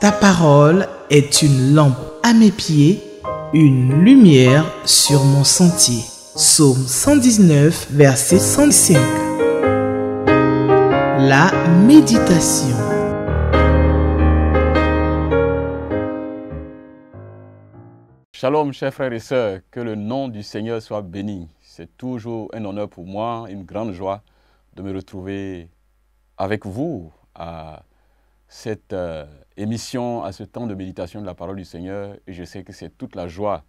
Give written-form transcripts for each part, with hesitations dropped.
Ta parole est une lampe à mes pieds, une lumière sur mon sentier. Psaume 119, verset 105. La méditation. Shalom, chers frères et sœurs, que le nom du Seigneur soit béni. C'est toujours un honneur pour moi, une grande joie de me retrouver avec vous à cette émission, à ce temps de méditation de la parole du Seigneur. Et je sais que c'est toute la joie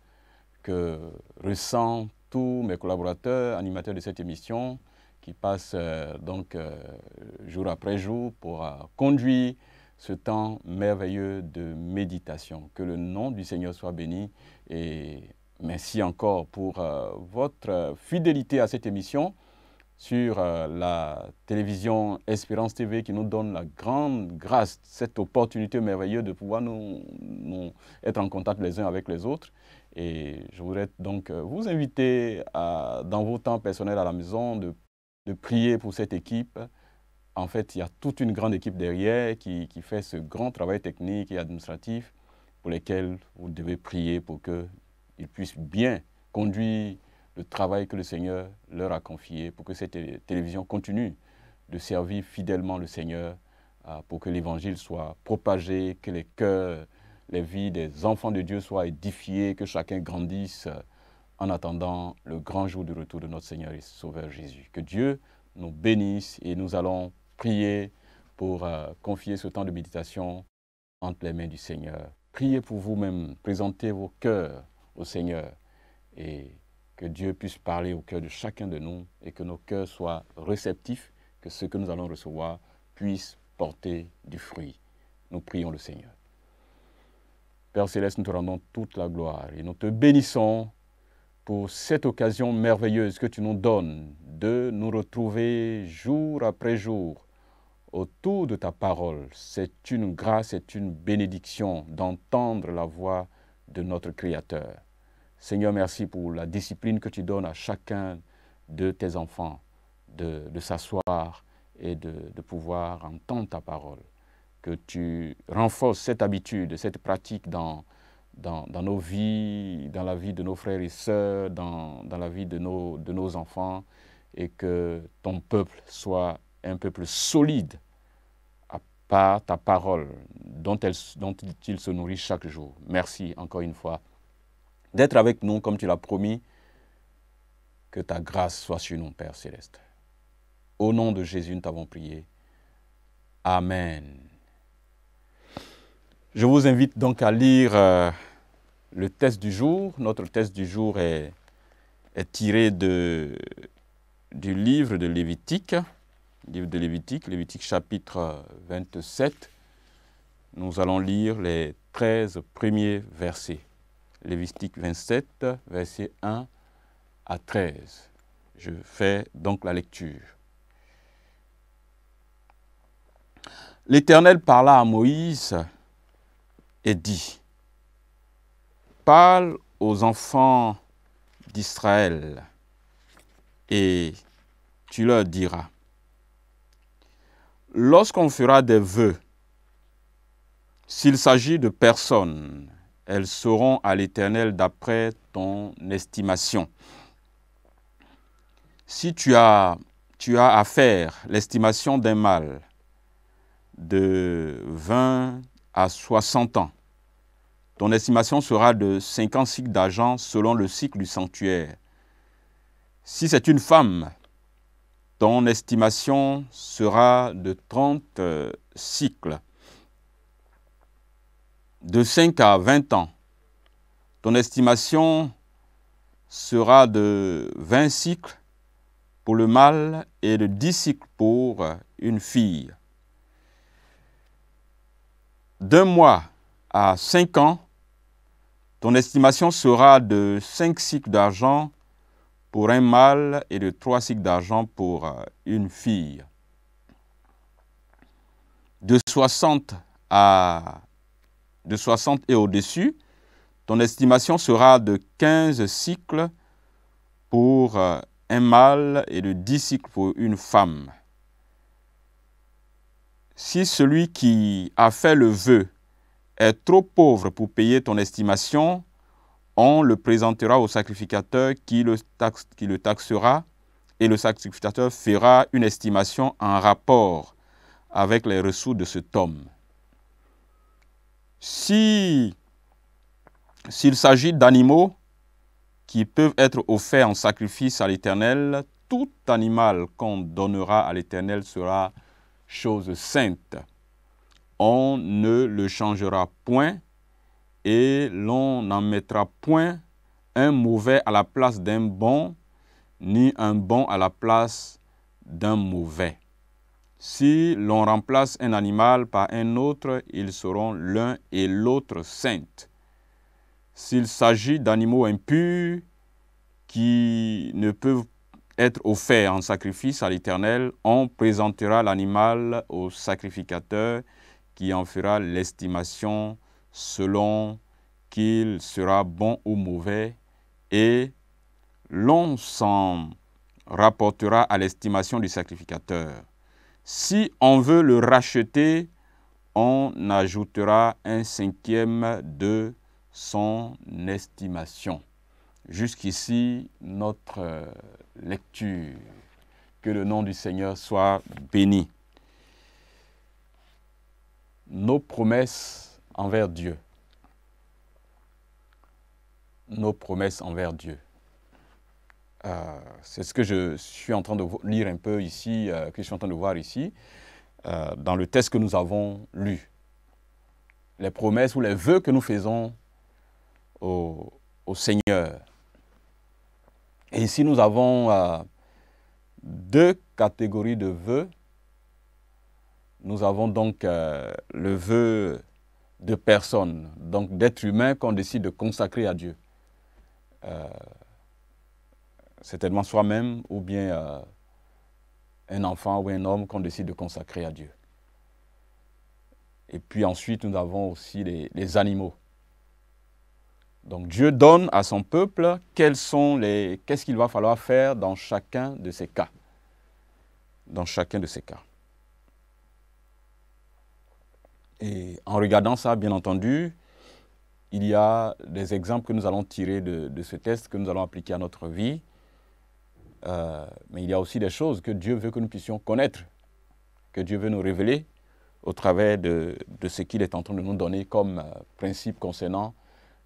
que ressentent tous mes collaborateurs, animateurs de cette émission, qui passent jour après jour pour conduire ce temps merveilleux de méditation. Que le nom du Seigneur soit béni et merci encore pour votre fidélité à cette émission sur la télévision Espérance TV qui nous donne la grande grâce, cette opportunité merveilleuse de pouvoir nous être en contact les uns avec les autres. Et je voudrais donc vous inviter dans vos temps personnels à la maison de prier pour cette équipe. En fait, il y a toute une grande équipe derrière qui fait ce grand travail technique et administratif pour lesquels vous devez prier pour qu'ils puissent bien conduire le travail que le Seigneur leur a confié, pour que cette télévision continue de servir fidèlement le Seigneur, pour que l'Évangile soit propagé, que les cœurs, les vies des enfants de Dieu soient édifiées, que chacun grandisse en attendant le grand jour du retour de notre Seigneur et Sauveur Jésus. Que Dieu nous bénisse et nous allons prier pour confier ce temps de méditation entre les mains du Seigneur. Priez pour vous-même, présentez vos cœurs au Seigneur et que Dieu puisse parler au cœur de chacun de nous et que nos cœurs soient réceptifs, que ce que nous allons recevoir puisse porter du fruit. Nous prions le Seigneur. Père Céleste, nous te rendons toute la gloire et nous te bénissons pour cette occasion merveilleuse que tu nous donnes de nous retrouver jour après jour autour de ta parole. C'est une grâce, c'est une bénédiction d'entendre la voix de notre Créateur. Seigneur, merci pour la discipline que tu donnes à chacun de tes enfants, de s'asseoir et de pouvoir entendre ta parole. Que tu renforces cette habitude, cette pratique dans nos vies, dans la vie de nos frères et sœurs, dans la vie de nos enfants, et que ton peuple soit un peuple solide par ta parole dont il se nourrit chaque jour. Merci encore une fois d'être avec nous comme tu l'as promis. Que ta grâce soit sur nous, Père Céleste. Au nom de Jésus, nous t'avons prié. Amen. Je vous invite donc à lire le texte du jour. Notre texte du jour est tiré du livre de Lévitique. Lévitique chapitre 27. Nous allons lire les 13 premiers versets. Lévitique 27, versets 1 à 13. Je fais donc la lecture. L'Éternel parla à Moïse et dit, « Parle aux enfants d'Israël et tu leur diras, lorsqu'on fera des vœux, s'il s'agit de personnes, elles seront à l'Éternel d'après ton estimation. Si tu as à faire l'estimation d'un mâle de 20 à 60 ans, ton estimation sera de 50 cycles d'argent selon le cycle du sanctuaire. Si c'est une femme, ton estimation sera de 30 cycles. De 5 à 20 ans, ton estimation sera de 20 cycles pour le mâle et de 10 cycles pour une fille. D'un mois à 5 ans, ton estimation sera de 5 cycles d'argent pour un mâle et de 3 cycles d'argent pour une fille. De 60 et au-dessus, ton estimation sera de 15 cycles pour un mâle et de 10 cycles pour une femme. Si celui qui a fait le vœu est trop pauvre pour payer ton estimation, on le présentera au sacrificateur qui le taxera, et le sacrificateur fera une estimation en rapport avec les ressources de cet homme. S'il s'agit d'animaux qui peuvent être offerts en sacrifice à l'Éternel, tout animal qu'on donnera à l'Éternel sera chose sainte. On ne le changera point et l'on n'en mettra point un mauvais à la place d'un bon, ni un bon à la place d'un mauvais. Si l'on remplace un animal par un autre, ils seront l'un et l'autre saints. S'il s'agit d'animaux impurs qui ne peuvent être offerts en sacrifice à l'Éternel, on présentera l'animal au sacrificateur qui en fera l'estimation selon qu'il sera bon ou mauvais, et l'on s'en rapportera à l'estimation du sacrificateur. Si on veut le racheter, on ajoutera un cinquième de son estimation. Jusqu'ici, notre lecture. Que le nom du Seigneur soit béni. Nos promesses envers Dieu. Nos promesses envers Dieu. C'est ce que je suis en train de lire un peu ici, que je suis en train de voir ici, dans le texte que nous avons lu. Les promesses ou les vœux que nous faisons au Seigneur. Et ici, nous avons deux catégories de vœux. Nous avons donc le vœu de personnes, donc d'êtres humains qu'on décide de consacrer à Dieu. Certainement soi-même ou bien un enfant ou un homme qu'on décide de consacrer à Dieu. Et puis ensuite, nous avons aussi les animaux. Donc Dieu donne à son peuple qu'est-ce qu'il va falloir faire dans chacun de ces cas. Dans chacun de ces cas. Et en regardant ça, bien entendu, il y a des exemples que nous allons tirer de ce texte, que nous allons appliquer à notre vie. Mais il y a aussi des choses que Dieu veut que nous puissions connaître, que Dieu veut nous révéler au travers de ce qu'il est en train de nous donner comme principe concernant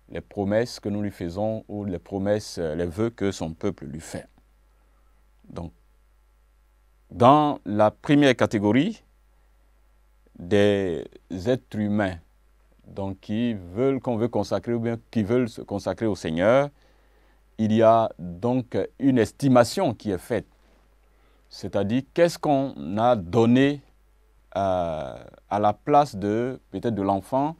les promesses que nous lui faisons ou les promesses, les vœux que son peuple lui fait. Donc, dans la première catégorie des êtres humains, donc qu'on veut consacrer ou bien qui veulent se consacrer au Seigneur, il y a donc une estimation qui est faite. C'est-à-dire, qu'est-ce qu'on a donné à la place peut-être de l'enfant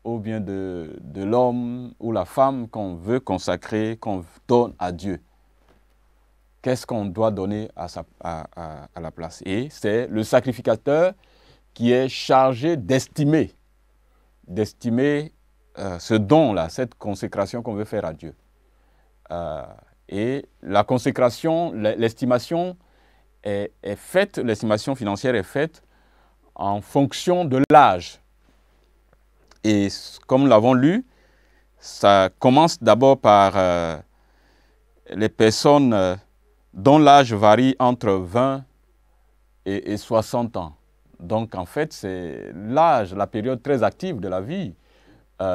ou bien de l'homme ou la femme qu'on veut consacrer, qu'on donne à Dieu. Qu'est-ce qu'on doit donner à la place? Et c'est le sacrificateur qui est chargé d'estimer ce don-là, cette consécration qu'on veut faire à Dieu. Et la consécration, l'estimation est faite, l'estimation financière est faite en fonction de l'âge. Et comme nous l'avons lu, ça commence d'abord par les personnes dont l'âge varie entre 20 et 60 ans. Donc en fait, c'est l'âge, la période très active de la vie.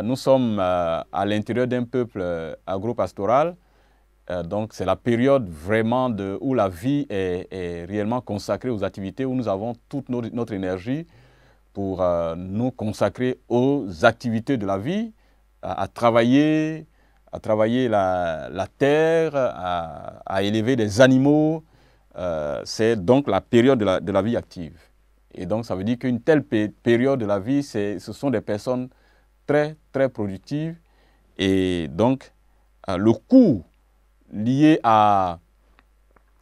Nous sommes à l'intérieur d'un peuple agro-pastoral. Donc c'est la période vraiment où la vie est réellement consacrée aux activités, où nous avons toute notre énergie pour nous consacrer aux activités de la vie, à travailler la terre, à élever des animaux. C'est donc la période de la vie active. Et donc ça veut dire qu'une telle période de la vie, ce sont des personnes très, très productives. Et donc le coût lié à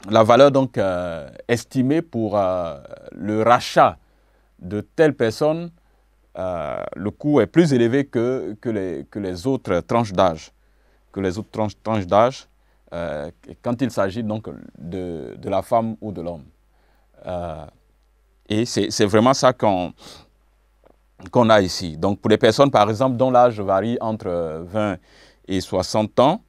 la valeur donc estimée pour le rachat de telles personnes, le coût est plus élevé que les autres tranches d'âge. Tranches d'âge quand il s'agit donc de la femme ou de l'homme. Et c'est vraiment ça qu'on qu'on a ici. Donc, pour les personnes, par exemple, dont l'âge varie entre 20 et 60 ans,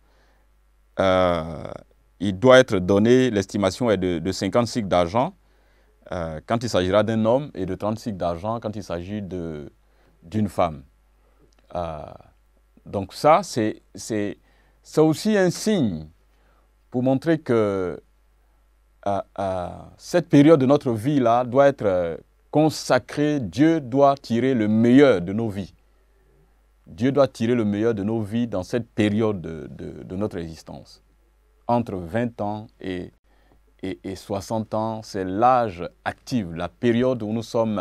il doit être donné, l'estimation est de 50 cycles d'argent quand il s'agira d'un homme et de 30 cycles d'argent quand il s'agit d'une femme. Donc ça, c'est aussi un signe pour montrer que cette période de notre vie-là doit être consacrée. Dieu doit tirer le meilleur de nos vies. Dieu doit tirer le meilleur de nos vies dans cette période de notre existence. Entre 20 ans et 60 ans, c'est l'âge actif, la période où nous sommes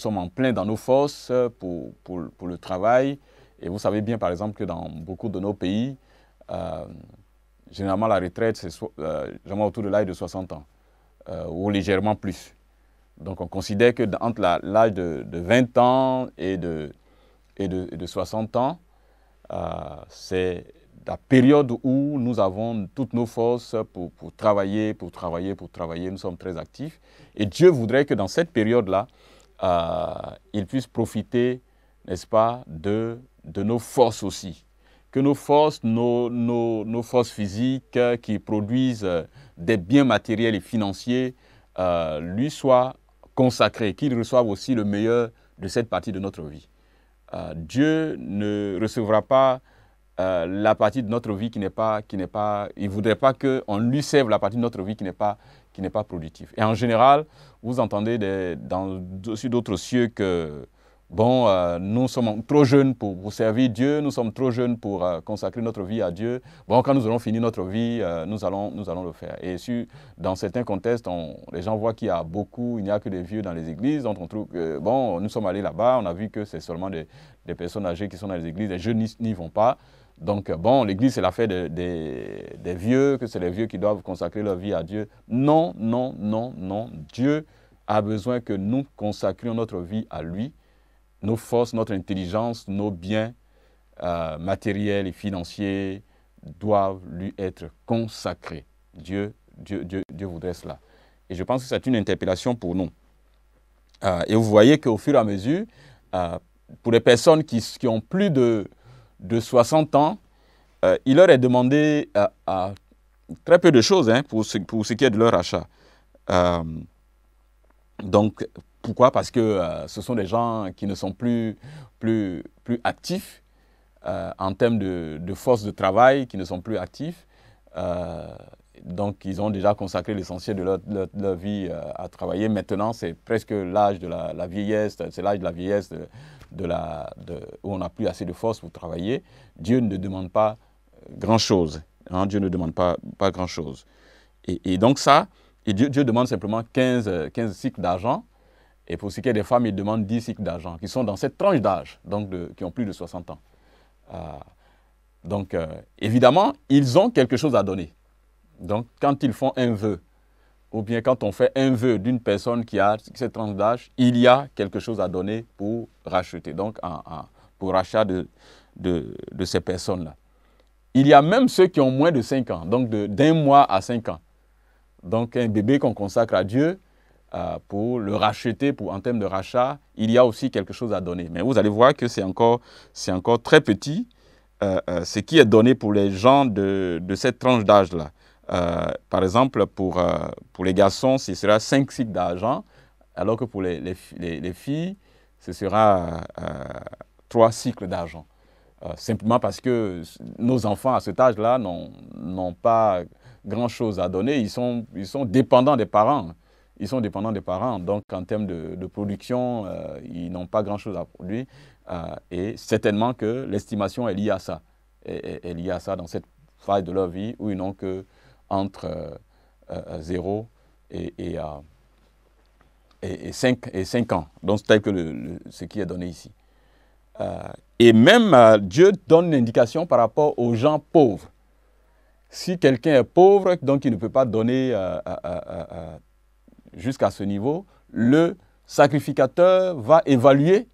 en plein dans nos forces pour le travail. Et vous savez bien, par exemple, que dans beaucoup de nos pays, généralement la retraite, c'est généralement autour de l'âge de 60 ans, ou légèrement plus. Donc on considère que entre l'âge de 20 ans et de 60 ans, c'est la période où nous avons toutes nos forces pour travailler. Nous sommes très actifs. Et Dieu voudrait que dans cette période-là, il puisse profiter, n'est-ce pas, de nos forces aussi. Que nos forces, nos forces physiques qui produisent des biens matériels et financiers lui soient consacrées, qu'il reçoive aussi le meilleur de cette partie de notre vie. Dieu ne recevra pas la partie de notre vie qui n'est pas, il ne voudrait pas qu'on lui serve la partie de notre vie qui n'est pas productive. Et en général, vous entendez aussi d'autres cieux que, bon, nous sommes trop jeunes pour servir Dieu, nous sommes trop jeunes pour consacrer notre vie à Dieu. Bon, quand nous aurons fini notre vie, nous allons le faire. Et dans certains contextes, les gens voient qu'il n'y a que des vieux dans les églises, donc on trouve que, bon, nous sommes allés là-bas, on a vu que c'est seulement des personnes âgées qui sont dans les églises, les jeunes n'y vont pas. Donc, bon, l'église, c'est l'affaire des vieux, que c'est les vieux qui doivent consacrer leur vie à Dieu. Non, non, non, non. Dieu a besoin que nous consacrions notre vie à lui. Nos forces, notre intelligence, nos biens matériels et financiers doivent lui être consacrés. Dieu voudrait cela. Et je pense que c'est une interpellation pour nous. Et vous voyez qu'au fur et à mesure, pour les personnes qui ont plus de 60 ans, il leur est demandé très peu de choses pour ce qui est de leur achat. Donc, pourquoi? Parce que ce sont des gens qui ne sont plus actifs en termes de force de travail, qui ne sont plus actifs. Donc, ils ont déjà consacré l'essentiel de leur vie à travailler. Maintenant, c'est presque l'âge de la vieillesse, c'est l'âge de la vieillesse où on n'a plus assez de force pour travailler. Dieu ne demande pas grand-chose. Dieu ne demande pas grand-chose. Et donc ça, Dieu demande simplement 15 cycles d'argent. Et pour ce qui est des femmes, il demande 10 cycles d'argent, qui sont dans cette tranche d'âge, donc qui ont plus de 60 ans. Donc, évidemment, ils ont quelque chose à donner. Donc, quand ils font un vœu, ou bien quand on fait un vœu d'une personne qui a cette tranche d'âge, il y a quelque chose à donner pour racheter, donc pour rachat de ces personnes-là. Il y a même ceux qui ont moins de 5 ans, donc d'un mois à 5 ans. Donc, un bébé qu'on consacre à Dieu, pour le racheter, en termes de rachat, il y a aussi quelque chose à donner. Mais vous allez voir que c'est encore très petit, ce qui est donné pour les gens de cette tranche d'âge-là. Par exemple, pour les garçons, ce sera 5 cycles d'argent, alors que pour les filles, ce sera 3 cycles d'argent. Simplement parce que nos enfants à cet âge-là n'ont pas grand-chose à donner. Ils sont dépendants des parents. Donc en termes de production, ils n'ont pas grand-chose à produire. Et certainement que l'estimation est liée à ça. Est liée à ça dans cette phase de leur vie où ils n'ont que entre 0 et 5 ans. Donc c'est tel que ce qui est donné ici. Et même Dieu donne une indication par rapport aux gens pauvres. Si quelqu'un est pauvre, donc il ne peut pas donner jusqu'à ce niveau, le sacrificateur va évaluer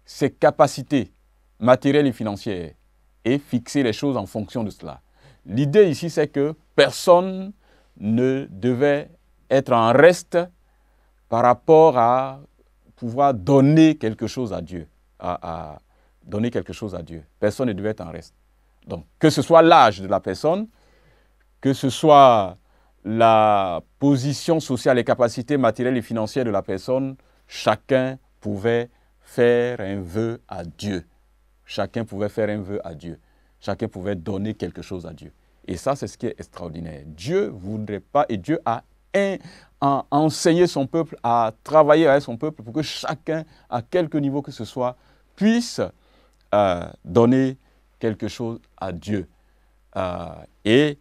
ses capacités matérielles et financières et fixer les choses en fonction de cela. L'idée ici, c'est que personne ne devait être en reste par rapport à pouvoir donner quelque chose à Dieu. Donner quelque chose à Dieu. Personne ne devait être en reste. Donc, que ce soit l'âge de la personne, que ce soit la position sociale, les capacités matérielles et financières de la personne, chacun pouvait faire un vœu à Dieu. Chacun pouvait faire un vœu à Dieu. Chacun pouvait donner quelque chose à Dieu. Et ça, c'est ce qui est extraordinaire. Dieu ne voudrait pas, et Dieu a enseigné son peuple, a travaillé avec son peuple pour que chacun, à quelque niveau que ce soit, puisse donner quelque chose à Dieu. Et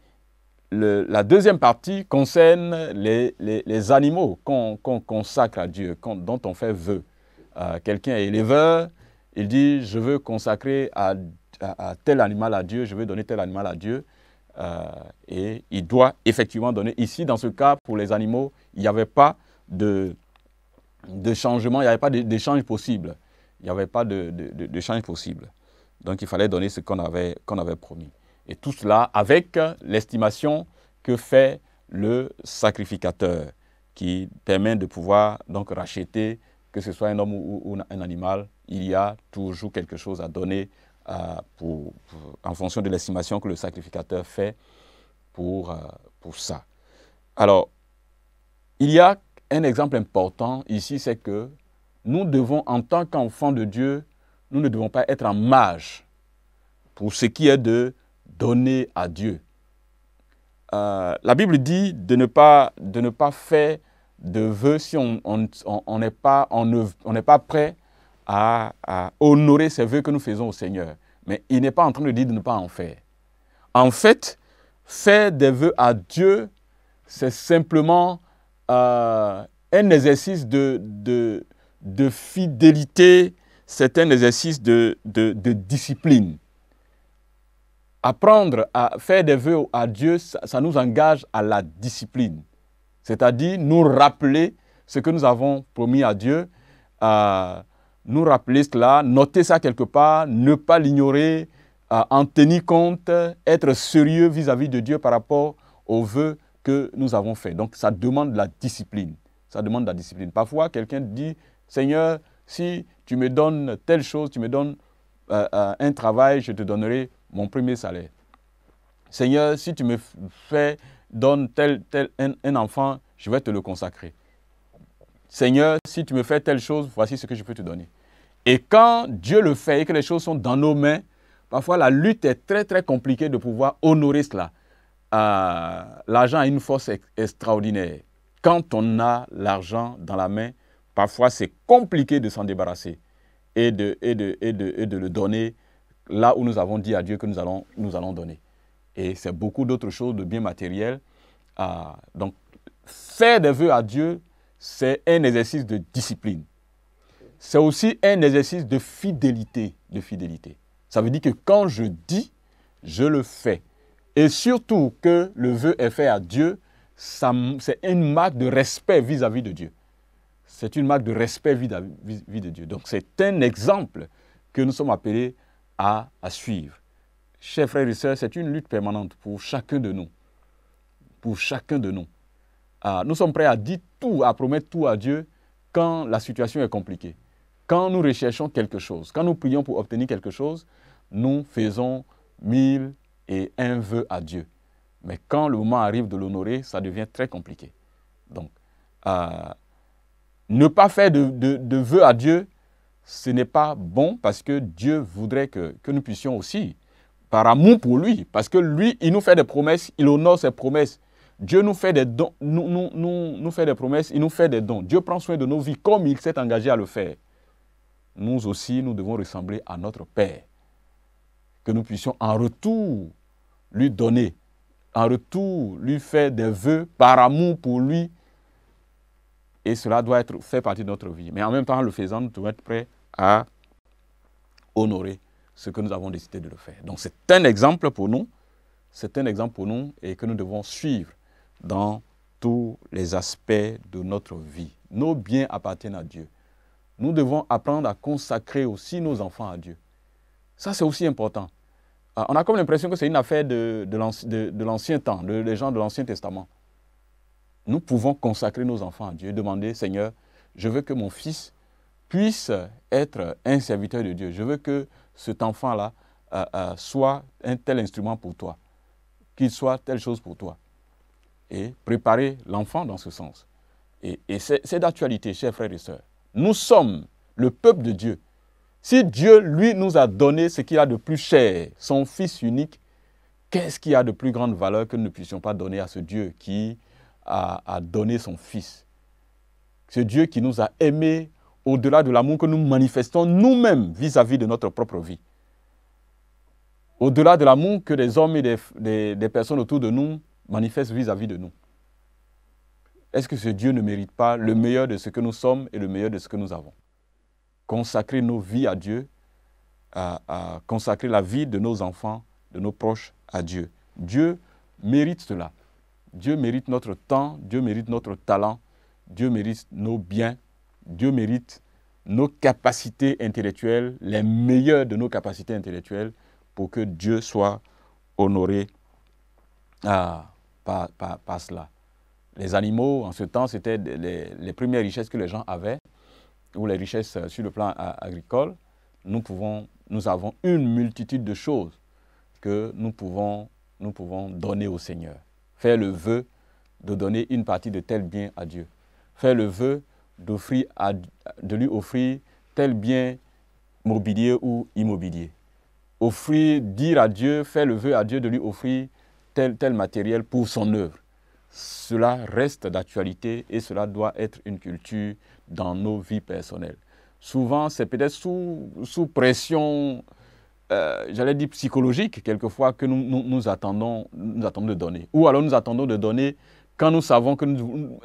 la deuxième partie concerne les animaux qu'on consacre à Dieu, dont on fait vœu. Quelqu'un est éleveur, il dit, je veux consacrer à tel animal à Dieu, je veux donner tel animal à Dieu. Et il doit effectivement donner. Ici, dans ce cas, pour les animaux, il n'y avait pas de changement, il n'y avait pas d'échange possible. Il n'y avait pas d'échange possible. Donc, il fallait donner ce qu'on avait promis. Et tout cela avec l'estimation que fait le sacrificateur, qui permet de pouvoir donc racheter, que ce soit un homme ou un animal, il y a toujours quelque chose à donner en fonction de l'estimation que le sacrificateur fait pour ça. Alors, il y a un exemple important ici, c'est que nous devons, en tant qu'enfants de Dieu, nous ne devons pas être en marge pour ce qui est de donner à Dieu. La Bible dit de ne pas faire de vœux si on n'est pas prêt à honorer ces vœux que nous faisons au Seigneur. Mais il n'est pas en train de dire de ne pas en faire. En fait, faire des vœux à Dieu, c'est simplement un exercice de fidélité, c'est un exercice de discipline. Apprendre à faire des vœux à Dieu, ça nous engage à la discipline. C'est-à-dire nous rappeler ce que nous avons promis à Dieu, nous rappeler cela, noter ça quelque part, ne pas l'ignorer, en tenir compte, être sérieux vis-à-vis de Dieu par rapport aux vœux que nous avons faits. Donc ça demande de la discipline. Ça demande de la discipline. Parfois, quelqu'un dit, Seigneur, si tu me donnes telle chose, tu me donnes un travail, je te donnerai mon premier salaire. Seigneur, si tu me donnes un enfant, je vais te le consacrer. Seigneur, si tu me fais telle chose, voici ce que je peux te donner. Et quand Dieu le fait et que les choses sont dans nos mains, parfois la lutte est très très compliquée de pouvoir honorer cela. L'argent a une force extraordinaire. Quand on a l'argent dans la main, parfois c'est compliqué de s'en débarrasser et de le donner là où nous avons dit à Dieu que nous allons donner. Et c'est beaucoup d'autres choses, de biens matériels. Donc, faire des vœux à Dieu, c'est un exercice de discipline. C'est aussi un exercice de fidélité. Ça veut dire que quand je dis, je le fais. Et surtout que le vœu est fait à Dieu, c'est une marque de respect vis-à-vis de Dieu. C'est une marque de respect vis-à-vis de Dieu. Donc, c'est un exemple que nous sommes appelés à suivre. Chers frères et sœurs, c'est une lutte permanente pour chacun de nous. Pour chacun de nous. Nous sommes prêts à dire tout, à promettre tout à Dieu quand la situation est compliquée. Quand nous recherchons quelque chose, quand nous prions pour obtenir quelque chose, nous faisons 1001 vœux à Dieu. Mais quand le moment arrive de l'honorer, ça devient très compliqué. Donc, ne pas faire de vœux à Dieu, ce n'est pas bon parce que Dieu voudrait que nous puissions aussi, par amour pour lui, parce que lui, il nous fait des promesses, il honore ses promesses. Dieu nous fait des dons, nous fait des promesses, il nous fait des dons. Dieu prend soin de nos vies comme il s'est engagé à le faire. Nous aussi, nous devons ressembler à notre Père. Que nous puissions en retour lui donner, en retour lui faire des vœux par amour pour lui. Et cela doit faire partie de notre vie. Mais en même temps, en le faisant, nous devons être prêts à honorer ce que nous avons décidé de le faire. Donc c'est un exemple pour nous. C'est un exemple pour nous et que nous devons suivre dans tous les aspects de notre vie. Nos biens appartiennent à Dieu. Nous devons apprendre à consacrer aussi nos enfants à Dieu. Ça, c'est aussi important. On a comme l'impression que c'est une affaire de l'ancien temps, des gens de l'Ancien Testament. nous pouvons consacrer nos enfants à Dieu, demander, Seigneur, je veux que mon fils puisse être un serviteur de Dieu. Je veux que cet enfant-là soit un tel instrument pour toi, qu'il soit telle chose pour toi. Et préparer l'enfant dans ce sens. Et c'est d'actualité, chers frères et sœurs. Nous sommes le peuple de Dieu. Si Dieu, lui, nous a donné ce qu'il a de plus cher, son Fils unique, qu'est-ce qui a de plus grande valeur que nous ne puissions pas donner à ce Dieu qui a donné son Fils? Ce Dieu qui nous a aimés au-delà de l'amour que nous manifestons nous-mêmes vis-à-vis de notre propre vie. Au-delà de l'amour que des hommes et des personnes autour de nous manifestent vis-à-vis de nous. Est-ce que ce Dieu ne mérite pas le meilleur de ce que nous sommes et le meilleur de ce que nous avons? Consacrer nos vies à Dieu, à consacrer la vie de nos enfants, de nos proches à Dieu. Dieu mérite cela. Dieu mérite notre temps, Dieu mérite notre talent, Dieu mérite nos biens, Dieu mérite nos capacités intellectuelles, les meilleures de nos capacités intellectuelles, pour que Dieu soit honoré par cela. Les animaux, en ce temps, c'était les premières richesses que les gens avaient, ou les richesses sur le plan agricole. Nous avons une multitude de choses que nous pouvons donner au Seigneur. Faire le vœu de donner une partie de tel bien à Dieu. Faire le vœu de lui offrir tel bien mobilier ou immobilier. Dire à Dieu, faire le vœu à Dieu de lui offrir tel matériel pour son œuvre. Cela reste d'actualité et cela doit être une culture dans nos vies personnelles. Souvent, c'est peut-être sous pression, j'allais dire psychologique, quelquefois, que nous attendons de donner. Ou alors nous attendons de donner quand nous savons que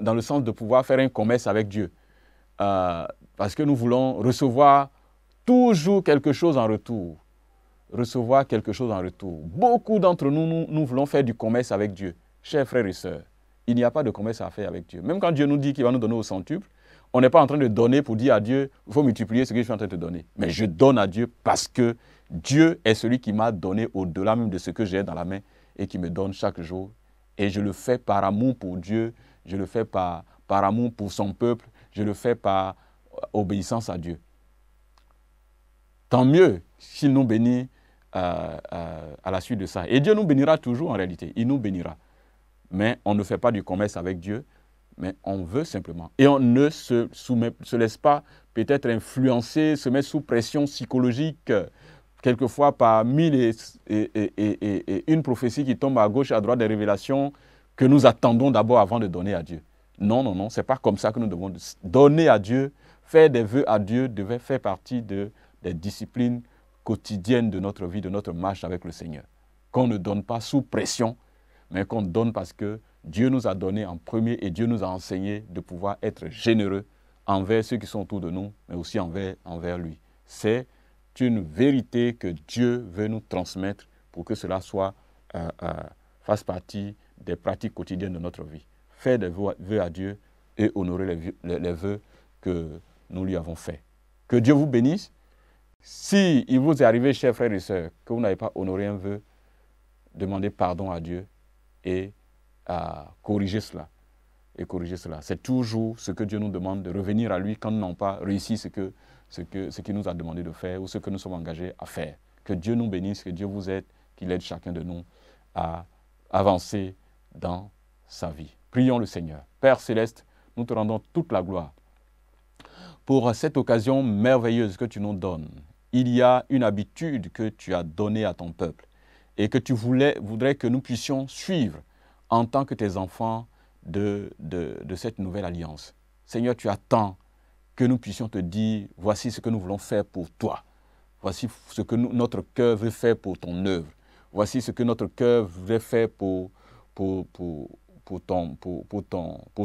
dans le sens de pouvoir faire un commerce avec Dieu. Parce que nous voulons recevoir toujours quelque chose en retour. Recevoir quelque chose en retour. Beaucoup d'entre nous voulons faire du commerce avec Dieu. Chers frères et sœurs, il n'y a pas de commerce à faire avec Dieu. Même quand Dieu nous dit qu'il va nous donner au centuple, on n'est pas en train de donner pour dire à Dieu, il faut multiplier ce que je suis en train de te donner. Mais je donne à Dieu parce que Dieu est celui qui m'a donné au-delà même de ce que j'ai dans la main et qui me donne chaque jour. Et je le fais par amour pour Dieu, je le fais par amour pour son peuple, je le fais par obéissance à Dieu. Tant mieux s'il nous bénit à la suite de ça. Et Dieu nous bénira toujours en réalité, il nous bénira. Mais on ne fait pas du commerce avec Dieu, mais on veut simplement. Et on ne se laisse pas peut-être influencer, se mettre sous pression psychologique, quelquefois par 1000 et une prophétie qui tombe à gauche et à droite des révélations que nous attendons d'abord avant de donner à Dieu. Non, ce n'est pas comme ça que nous devons donner à Dieu. Faire des vœux à Dieu devait faire partie des disciplines quotidiennes de notre vie, de notre marche avec le Seigneur. Qu'on ne donne pas sous pression, mais qu'on donne parce que Dieu nous a donné en premier et Dieu nous a enseigné de pouvoir être généreux envers ceux qui sont autour de nous, mais aussi envers lui. C'est une vérité que Dieu veut nous transmettre pour que cela fasse partie des pratiques quotidiennes de notre vie. Faire des vœux à Dieu et honorer les vœux que nous lui avons faits. Que Dieu vous bénisse. Si il vous est arrivé, chers frères et sœurs, que vous n'avez pas honoré un vœu, demandez pardon à Dieu et à corriger cela. C'est toujours ce que Dieu nous demande, de revenir à lui quand nous n'avons pas réussi ce qu'il nous a demandé de faire ou ce que nous sommes engagés à faire. Que Dieu nous bénisse, que Dieu vous aide, qu'il aide chacun de nous à avancer dans sa vie. Prions le Seigneur. Père Céleste, nous te rendons toute la gloire pour cette occasion merveilleuse que tu nous donnes. Il y a une habitude que tu as donnée à ton peuple et que tu voudrais que nous puissions suivre en tant que tes enfants de cette nouvelle alliance. Seigneur, tu attends que nous puissions te dire, voici ce que nous voulons faire pour toi. Voici ce que notre cœur veut faire pour ton œuvre. Voici ce que notre cœur veut faire pour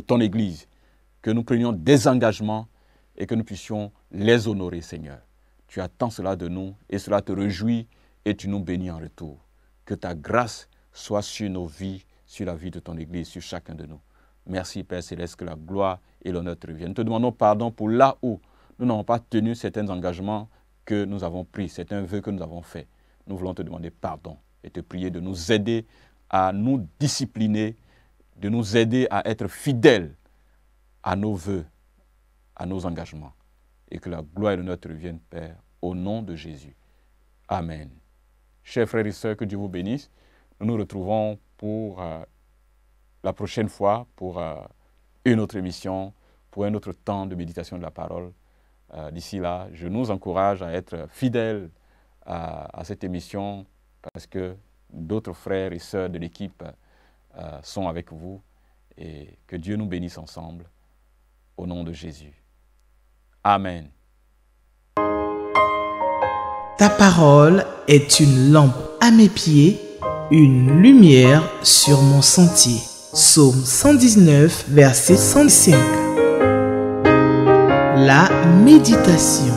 ton Église. Que nous prenions des engagements et que nous puissions les honorer, Seigneur. Tu attends cela de nous et cela te réjouit et tu nous bénis en retour. Que ta grâce soit sur nos vies, sur la vie de ton Église, sur chacun de nous. Merci, Père Céleste, que la gloire et l'honneur te reviennent. Nous te demandons pardon pour là où nous n'avons pas tenu certains engagements que nous avons pris, certains vœux que nous avons faits. Nous voulons te demander pardon et te prier de nous aider à nous discipliner de nous aider à être fidèles à nos vœux, à nos engagements. Et que la gloire et l'honneur te reviennent, Père, au nom de Jésus. Amen. Chers frères et sœurs, que Dieu vous bénisse. Nous nous retrouvons pour la prochaine fois, pour une autre émission, pour un autre temps de méditation de la parole. D'ici là, je nous encourage à être fidèles à cette émission parce que d'autres frères et sœurs de l'équipe sont avec vous et que Dieu nous bénisse ensemble au nom de Jésus. Amen. Ta parole est une lampe à mes pieds, une lumière sur mon sentier. Psaume 119, verset 105. La méditation.